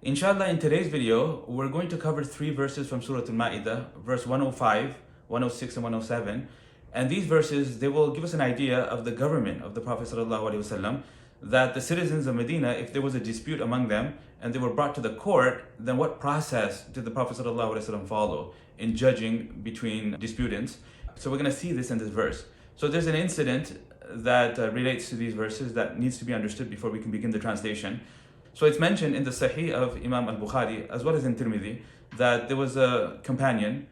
Inshallah, in today's video, we're going to cover 3 verses from Surah Al-Ma'idah, verse 105, 106, and 107. And these verses, they will give us an idea of the government of the Prophet ﷺ, that the citizens of Medina, if there was a dispute among them and they were brought to the court, then what process did the Prophet ﷺ follow in judging between disputants? So we're going to see this in this verse. So there's an incident that relates to these verses that needs to be understood before we can begin the translation. So it's mentioned in the Sahih of Imam al-Bukhari, as well as in Tirmidhi, that there was a companion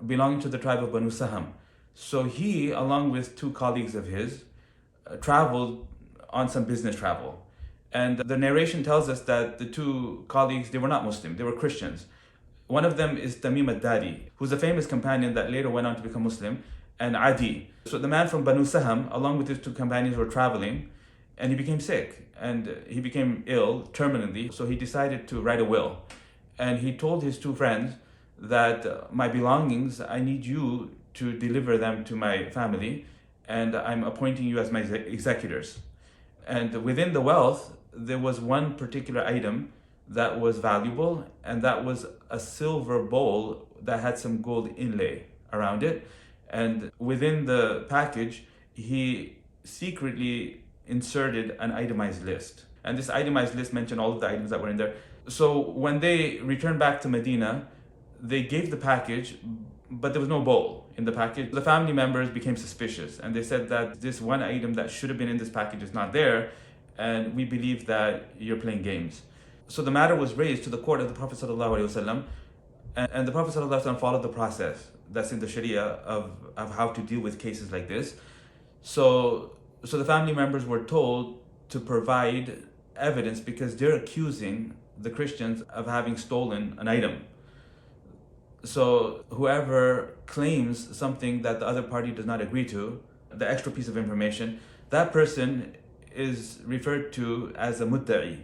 belonging to the tribe of Banu Saham. So he, along with 2 colleagues of his, traveled on some business travel. And the narration tells us that the 2 colleagues, they were not Muslim, they were Christians. One of them is Tamim al-Dari, who's a famous companion that later went on to become Muslim, and Adi. So the man from Banu Saham, along with his 2 companions, were traveling, and he became sick, and he became ill terminally. So he decided to write a will. And he told his 2 friends that my belongings, I need you to deliver them to my family, and I'm appointing you as my executors. And within the wealth, there was one particular item that was valuable, and that was a silver bowl that had some gold inlay around it. And within the package, he secretly inserted an itemized list. And this itemized list mentioned all of the items that were in there. So when they returned back to Medina, they gave the package, but there was no bowl in the package. The family members became suspicious, and they said that this one item that should have been in this package is not there, and we believe that you're playing games. So the matter was raised to the court of the Prophet ﷺ, and the Prophet ﷺ followed the process that's in the Sharia of how to deal with cases like this. So the family members were told to provide evidence because they're accusing the Christians of having stolen an item. So whoever claims something that the other party does not agree to, the extra piece of information, that person is referred to as a mudda'i,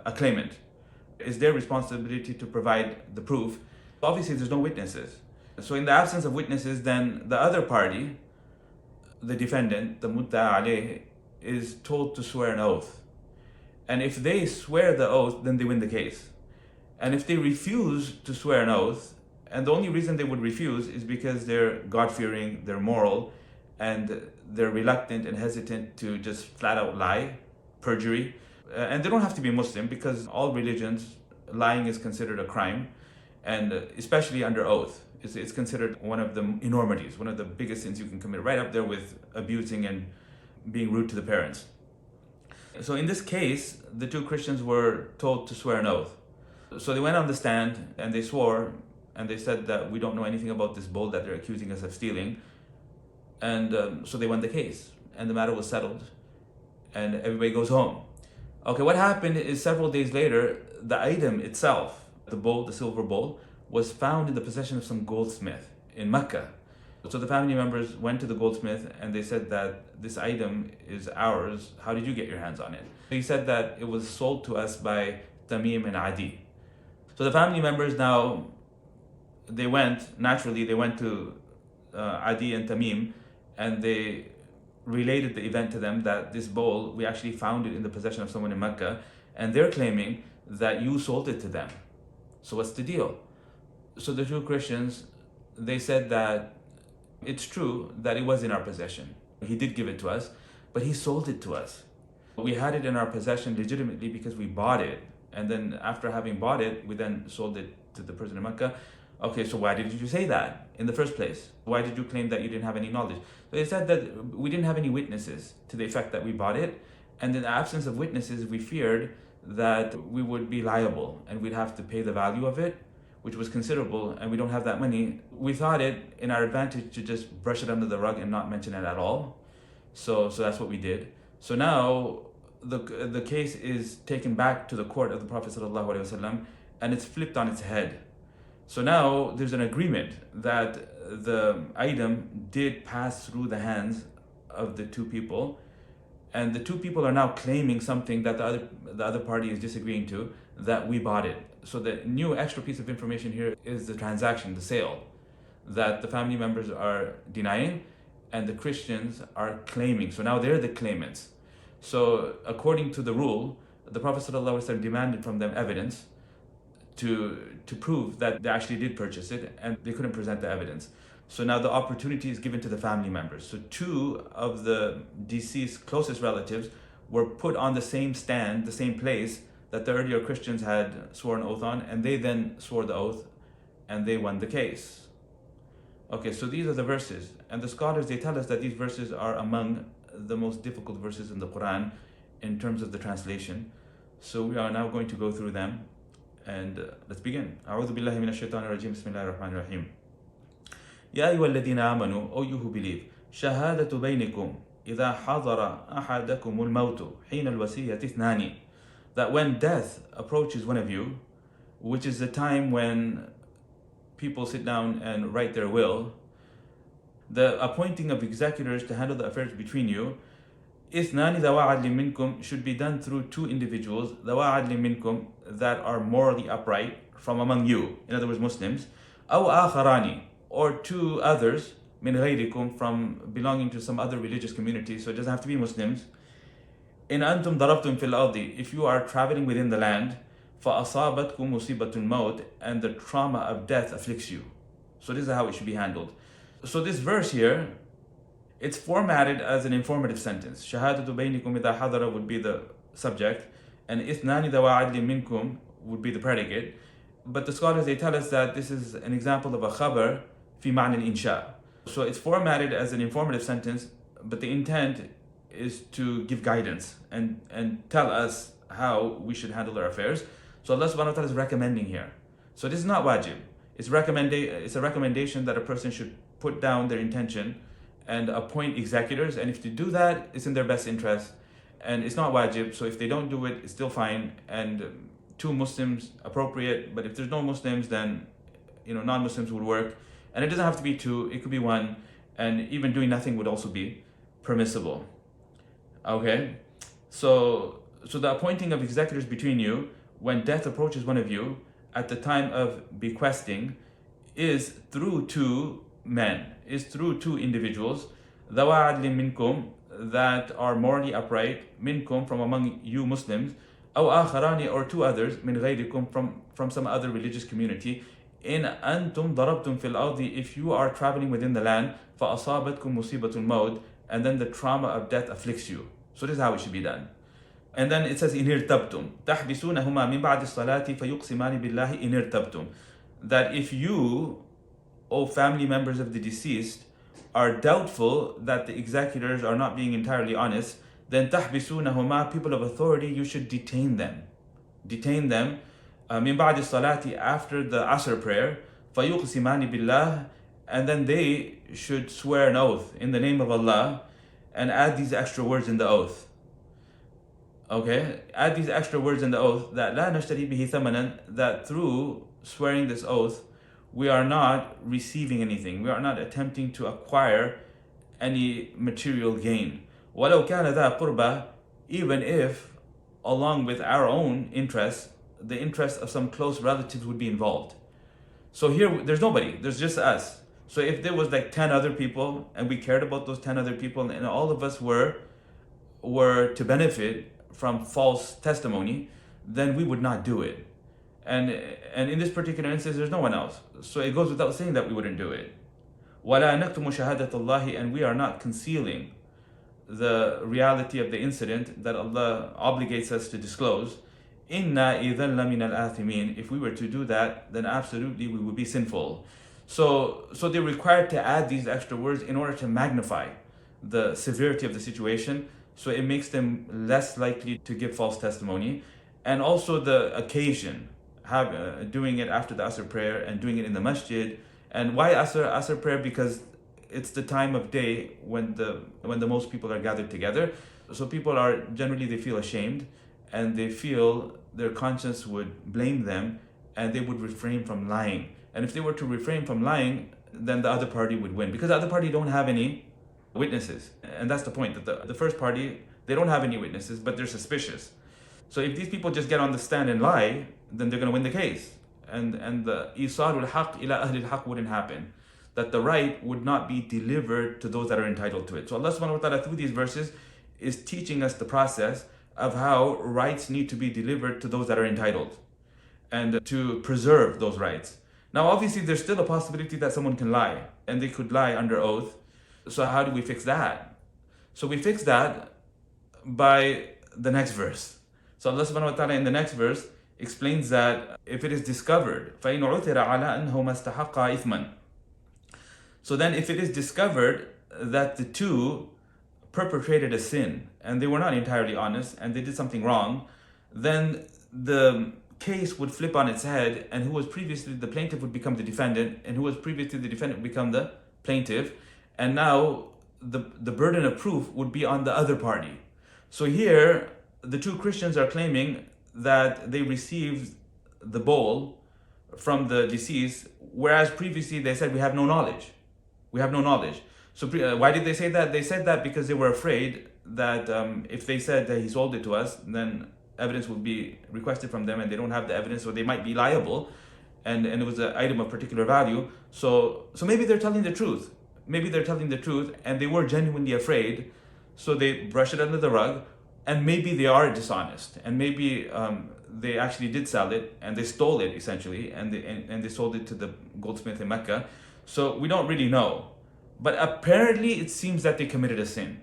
a claimant. It's their responsibility to provide the proof. Obviously, there's no witnesses. So in the absence of witnesses, then the other party, the defendant, the mudda'a alayh, is told to swear an oath. And if they swear the oath, then they win the case. And if they refuse to swear an oath, and the only reason they would refuse is because they're God-fearing, they're moral, and they're reluctant and hesitant to just flat out lie, perjury. And they don't have to be Muslim, because all religions, lying is considered a crime, and especially under oath. It's considered one of the enormities, one of the biggest sins you can commit, right up there with abusing and being rude to the parents. So in this case, the 2 Christians were told to swear an oath. So they went on the stand and they swore, and they said that we don't know anything about this bowl that they're accusing us of stealing. And so they won the case, and the matter was settled, and everybody goes home. Okay, what happened is several days later, the item itself, the bowl, the silver bowl, was found in the possession of some goldsmith in Mecca. So the family members went to the goldsmith and they said that this item is ours. How did you get your hands on it? He said that it was sold to us by Tamim and Adi. So the family members now, they went to Adi and Tamim, and they related the event to them, that this bowl, we actually found it in the possession of someone in Mecca, and they're claiming that you sold it to them. So what's the deal? So the 2 Christians, they said that it's true that it was in our possession. He did give it to us, but he sold it to us. We had it in our possession legitimately because we bought it. And then after having bought it, we then sold it to the person in Mecca. Okay, so why did you say that in the first place? Why did you claim that you didn't have any knowledge? So they said that we didn't have any witnesses to the effect that we bought it. And in the absence of witnesses, we feared that we would be liable and we'd have to pay the value of it, which was considerable, and we don't have that money. We thought it in our advantage to just brush it under the rug and not mention it at all. So that's what we did. So now the case is taken back to the court of the Prophet ﷺ, and it's flipped on its head. So now there's an agreement that the item did pass through the hands of the 2 people, and the 2 people are now claiming something that the other party is disagreeing to, that we bought it. So the new extra piece of information here is the transaction, the sale, that the family members are denying and the Christians are claiming. So now they're the claimants. So according to the rule, the Prophet ﷺ demanded from them evidence, to prove that they actually did purchase it, and they couldn't present the evidence. So now the opportunity is given to the family members. So two of the deceased closest relatives were put on the same stand, the same place that the earlier Christians had sworn oath on, and they then swore the oath and they won the case. Okay, so these are the verses, and the scholars, they tell us that these verses are among the most difficult verses in the Quran in terms of the translation. So we are now going to go through them, and let's begin. أعوذ بالله من الشيطان الرجيم بسم الله الرحمن الرحيم. يا أيها الذين آمنوا, O you who believe, شهادة بينكم إذا حضر أحدكم الموت حين الوصية اثنان. That when death approaches one of you, which is the time when people sit down and write their will, the appointing of executors to handle the affairs between you, إثنان ذوى عدل منكم, should be done through two individuals, ذوى عدل منكم, that are morally upright from among you, in other words Muslims, أو آخران, or two others, من غيركم, from belonging to some other religious community, so it doesn't have to be Muslims. إن أنتم ضربتم في الأرض, if you are traveling within the land, فأصابتكم مصيبة الموت, and the trauma of death afflicts you. So this is how it should be handled. So this verse here, it's formatted as an informative sentence. شهادة بينكم إذا حضر would be the subject, and إثنان ذوى عدل منكم would be the predicate. But the scholars, they tell us that this is an example of a khabar في معنى الإنشاء. So it's formatted as an informative sentence, but the intent is to give guidance and tell us how we should handle our affairs. So Allah subhanahu wa ta'ala is recommending here. So this is not wajib. It's a recommendation that a person should put down their intention and appoint executors, and if they do that, it's in their best interest, and it's not wajib. So if they don't do it, it's still fine, and two Muslims appropriate. But if there's no Muslims, then non-Muslims would work, and it doesn't have to be two, it could be one, and even doing nothing would also be permissible. Okay, so the appointing of executors between you when death approaches one of you at the time of bequesting is through two men, is through two individuals, ذوى عدل منكم, that are morally upright, minkum, from among you Muslims, أو آخران, or two others, من غيركم, from some other religious community, إن أنتم ضربتم في الأرض, if you are traveling within the land, فأصابتكم مصيبة الموت, and then the trauma of death afflicts you. So this is how it should be done. And then it says إن ارتبتم تحبسونهما من بعد الصلاة فيقسمان بالله إن ارتبتم, that if you, O family members of the deceased, are doubtful that the executors are not being entirely honest, then تحبسونهما, people of authority, you should detain them. Detain them من بعد الصلاة, after the Asr prayer, فيقسمان بالله, and then they should swear an oath in the name of Allah and add these extra words in the oath. Okay, add these extra words in the oath that لا نشتري به ثمنا, that through swearing this oath we are not receiving anything, we are not attempting to acquire any material gain. ولو كان ذا قربى, even if along with our own interests, the interest of some close relatives would be involved. So here there's nobody, there's just us. So if there was like 10 other people and we cared about those 10 other people and all of us were to benefit from false testimony, then we would not do it. And in this particular instance, there's no one else. So it goes without saying that we wouldn't do it. وَلَا نَكْتُمُ شَهَادَةَ اللَّهِ, and we are not concealing the reality of the incident that Allah obligates us to disclose. إِنَّا إِذًا لَمِنَ الْآثِمِينَ, if we were to do that, then absolutely we would be sinful. So they're required to add these extra words in order to magnify the severity of the situation, so it makes them less likely to give false testimony. And also the occasion, doing it after the Asr prayer and doing it in the masjid. And why Asr prayer? Because it's the time of day when the most people are gathered together. So people are generally, they feel ashamed and they feel their conscience would blame them and they would refrain from lying. And if they were to refrain from lying, then the other party would win, because the other party don't have any witnesses. And that's the point, that the first party, they don't have any witnesses, but they're suspicious. So if these people just get on the stand and lie, then they're going to win the case. And the إِيصَالُ الْحَقِّ إِلَى أَهْلِ الْحَقِّ wouldn't happen. That the right would not be delivered to those that are entitled to it. So Allah subhanahu wa ta'ala through these verses is teaching us the process of how rights need to be delivered to those that are entitled. and to preserve those rights. Now, obviously, there's still a possibility that someone can lie, and they could lie under oath. So how do we fix that? So we fix that by the next verse. So Allah subhanahu wa ta'ala in the next verse explains that if it is discovered, فَإِنْ عُثِرَ عَلَىٰ أَنْهُمَا اسْتَحَقَّا إِثْمًا. So then if it is discovered that the two perpetrated a sin and they were not entirely honest and they did something wrong, then the case would flip on its head, and who was previously the plaintiff would become the defendant, and who was previously the defendant would become the plaintiff, and now the burden of proof would be on the other party. So here the two Christians are claiming that they received the bowl from the deceased, whereas previously they said we have no knowledge. We have no knowledge. So why did they say that? They said that because they were afraid that if they said that he sold it to us, then evidence would be requested from them, and they don't have the evidence, so they might be liable, and it was an item of particular value. So maybe they're telling the truth. Maybe they're telling the truth, and they were genuinely afraid, so they brush it under the rug, and maybe they are dishonest, and maybe they actually did sell it, and they stole it essentially, and they sold it to the goldsmith in Mecca. So we don't really know. But apparently it seems that they committed a sin.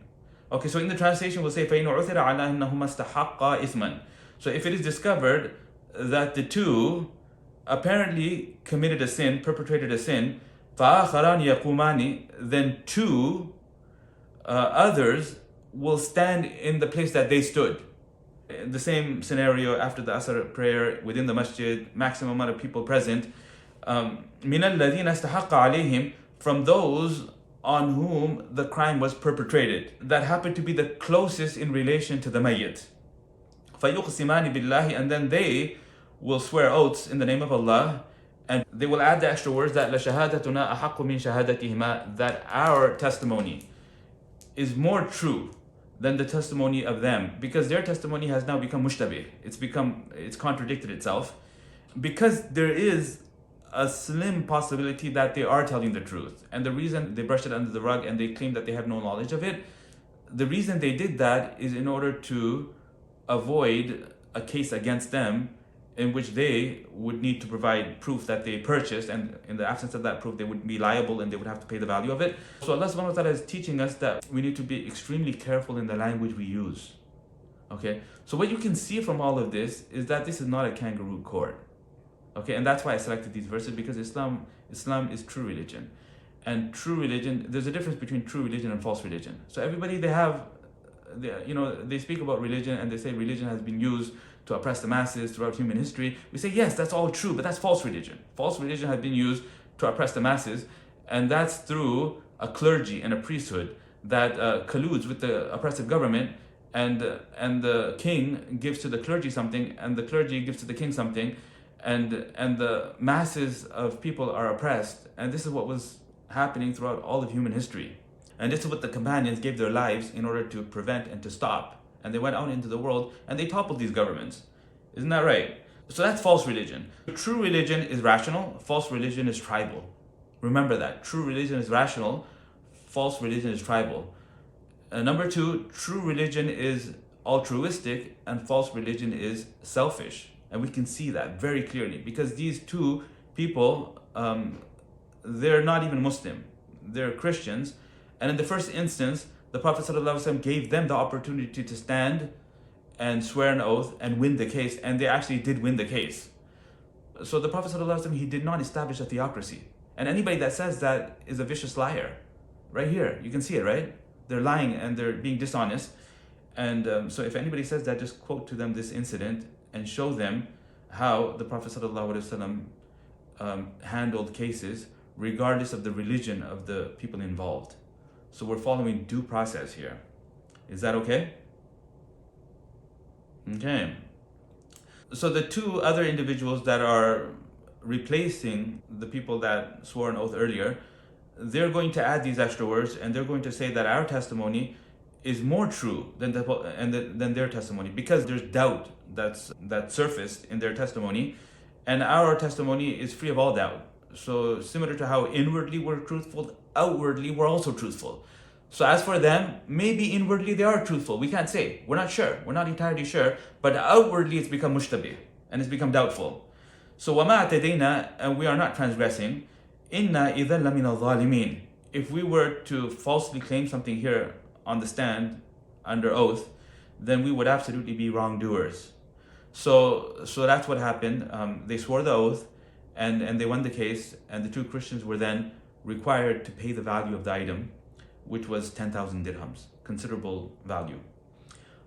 Okay, so in the translation we'll say فَإِنْ عُثِرَ عَلَىٰ أَنَّهُمَا اسْتَحَقَّا إِثْمًا. So if it is discovered that the two apparently committed a sin, perpetrated a sin, فَآخَرَانِ يَقُومَانِ, then two others will stand in the place that they stood. The same scenario after the Asr prayer within the masjid, maximum amount of people present. مِنَ الَّذِينَ اسْتَحَقَّ عَلَيْهِمْ, from those on whom the crime was perpetrated, that happened to be the closest in relation to the mayyit. فَيُقْسِمَانِ بِاللَّهِ, and then they will swear oaths in the name of Allah, and they will add the extra words that لَشَهَادَتُنَا أَحَقُّ مِنْ شَهَادَتِهِمَا, that our testimony is more true than the testimony of them, because their testimony has now become mushtabih. It's contradicted itself, because there is a slim possibility that they are telling the truth. And the reason they brushed it under the rug and they claim that they have no knowledge of it, the reason they did that is in order to avoid a case against them in which they would need to provide proof that they purchased, and in the absence of that proof they would be liable and they would have to pay the value of it. So Allah subhanahu wa ta'ala is teaching us that we need to be extremely careful in the language we use. Okay, so what you can see from all of this is that this is not a kangaroo court. Okay, and that's why I selected these verses, because Islam is true religion. And true religion, there's a difference between true religion and false religion. So everybody, they speak about religion and they say religion has been used to oppress the masses throughout human history. We say, yes, that's all true, but that's false religion. False religion has been used to oppress the masses, and that's through a clergy and a priesthood that colludes with the oppressive government, and the king gives to the clergy something, and the clergy gives to the king something, and the masses of people are oppressed. And this is what was happening throughout all of human history. And this is what the companions gave their lives in order to prevent and to stop. And they went out into the world and they toppled these governments. Isn't that right? So that's false religion. True religion is rational, false religion is tribal. Remember that. True religion is rational, false religion is tribal. Number two, true religion is altruistic and false religion is selfish. And we can see that very clearly, because these two people, they're not even Muslim. They're Christians. And in the first instance, the Prophet ﷺ gave them the opportunity to stand and swear an oath and win the case. And they actually did win the case. So the Prophet ﷺ, he did not establish a theocracy. And anybody that says that is a vicious liar. Right here, you can see it, right? They're lying and they're being dishonest. And so if anybody says that, just quote to them this incident and show them how the Prophet ﷺ handled cases regardless of the religion of the people involved. So we're following due process here. Is that okay? Okay. So the two other individuals that are replacing the people that swore an oath earlier, they're going to add these extra words, and they're going to say that our testimony is more true than their testimony, because there's doubt that surfaced in their testimony, and our testimony is free of all doubt. So similar to how inwardly we're truthful, outwardly we're also truthful. So as for them, maybe inwardly they are truthful. We can't say. We're not sure. We're not entirely sure. But outwardly it's become mushtabih and it's become doubtful. So وَمَا اعْتَدَيْنَا, and we are not transgressing, إِنَّا إِذًا لَمِنَ الظَّالِمِينَ. If we were to falsely claim something here on the stand under oath, then we would absolutely be wrongdoers. So that's what happened. They swore the oath, and they won the case, and the two Christians were then required to pay the value of the item, which was 10,000 dirhams, considerable value.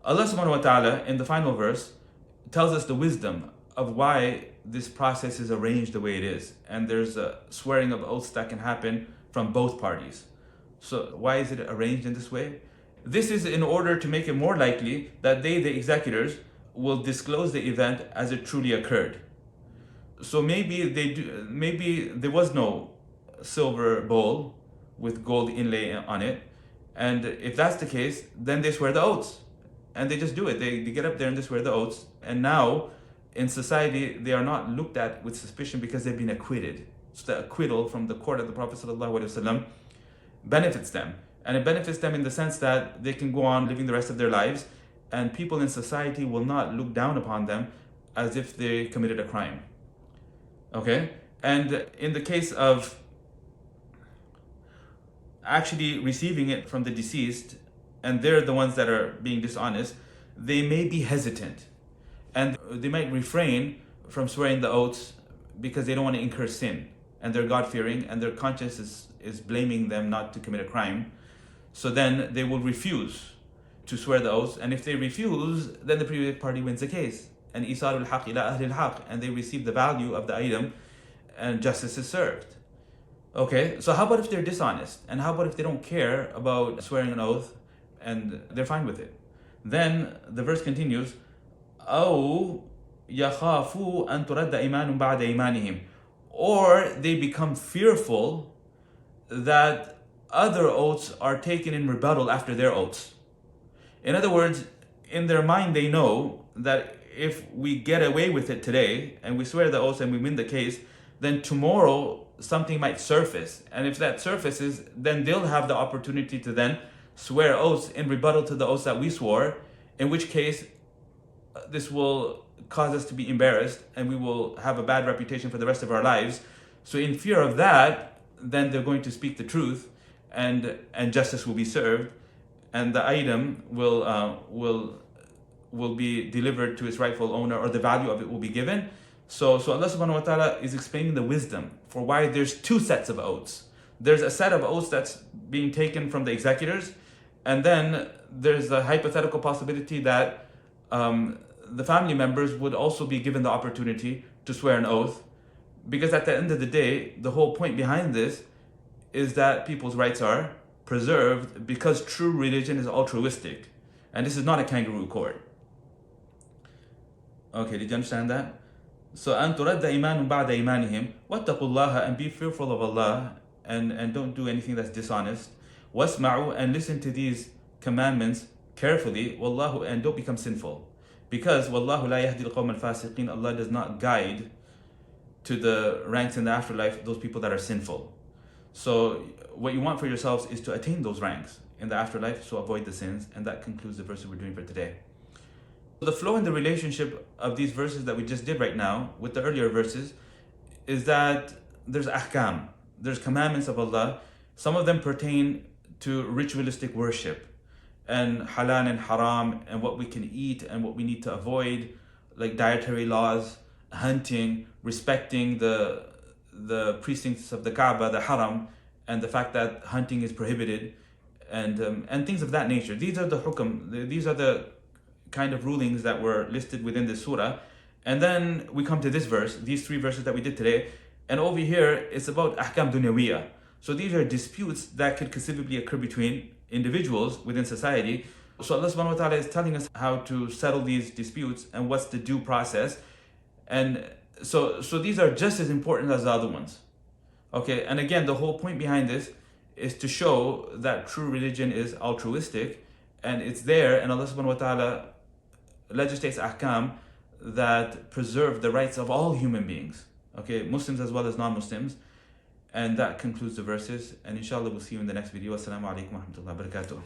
Allah subhanahu wa ta'ala in the final verse tells us the wisdom of why this process is arranged the way it is, and there's a swearing of oaths that can happen from both parties. So why is it arranged in this way? This is in order to make it more likely that they, the executors, will disclose the event as it truly occurred. So maybe there was no silver bowl with gold inlay on it, and if that's the case, then they swear the oaths, and they just do it. They get up there and they swear the oaths, and now in society they are not looked at with suspicion because they've been acquitted. So the acquittal from the court of the Prophet ﷺ benefits them, and it benefits them in the sense that they can go on living the rest of their lives, and people in society will not look down upon them as if they committed a crime. Okay? And in the case of actually receiving it from the deceased, and they're the ones that are being dishonest, they may be hesitant, and they might refrain from swearing the oaths because they don't want to incur sin, and they're God-fearing, and their conscience is blaming them not to commit a crime. So then they will refuse to swear the oaths, and if they refuse, then the previous party wins the case, and إِيصَالُ الْحَقِّ إِلَىٰ أَهْلِ الْحَقِّ, and they receive the value of the item, and justice is served. Okay, so how about if they're dishonest? And how about if they don't care about swearing an oath and they're fine with it? Then the verse continues, أَوْ يَخَافُوا أَن تُرَدَّ إِيمَانٌ بَعْدَ إِيمَانِهِمْ, or they become fearful that other oaths are taken in rebuttal after their oaths. In other words, in their mind they know that if we get away with it today and we swear the oaths and we win the case, then tomorrow something might surface, and if that surfaces, then they'll have the opportunity to then swear oaths in rebuttal to the oaths that we swore, in which case this will cause us to be embarrassed and we will have a bad reputation for the rest of our lives. So in fear of that, then they're going to speak the truth, and justice will be served, and the item will be delivered to its rightful owner, or the value of it will be given. So Allah subhanahu wa ta'ala is explaining the wisdom for why there's two sets of oaths. There's a set of oaths that's being taken from the executors, and then there's a hypothetical possibility that the family members would also be given the opportunity to swear an oath, because at the end of the day, the whole point behind this is that people's rights are preserved, because true religion is altruistic, and this is not a kangaroo court. Okay, did you understand that? So أن ترد إيمان بعد إيمانهم واتقوا الله, and be fearful of Allah, and don't do anything that's dishonest. واسمعوا, and listen to these commandments carefully. والله, and don't become sinful, because والله لا يهدي القوم الفاسقين, Allah does not guide to the ranks in the afterlife those people that are sinful. So what you want for yourselves is to attain those ranks in the afterlife, so avoid the sins. And that concludes the verses we're doing for today. The flow and the relationship of these verses that we just did right now with the earlier verses is that there's ahkam, there's commandments of Allah. Some of them pertain to ritualistic worship, and halal and haram, and what we can eat and what we need to avoid, like dietary laws, hunting, respecting the precincts of the Kaaba, the Haram, and the fact that hunting is prohibited, and things of that nature. These are the hukum, these are the kind of rulings that were listed within this surah. And then we come to this verse, these three verses that we did today, and over here it's about ahkam dunyawiyah. So these are disputes that could conceivably occur between individuals within society. So Allah subhanahu wa ta'ala is telling us how to settle these disputes and what's the due process. And so these are just as important as the other ones. Okay, and again, the whole point behind this is to show that true religion is altruistic, and it's there, and Allah subhanahu wa ta'ala legislates ahkam that preserve the rights of all human beings. Okay, Muslims as well as non-Muslims. And that concludes the verses, and inshallah we'll see you in the next video. Assalamu alaikum wa rahmatullahi wa barakatuh.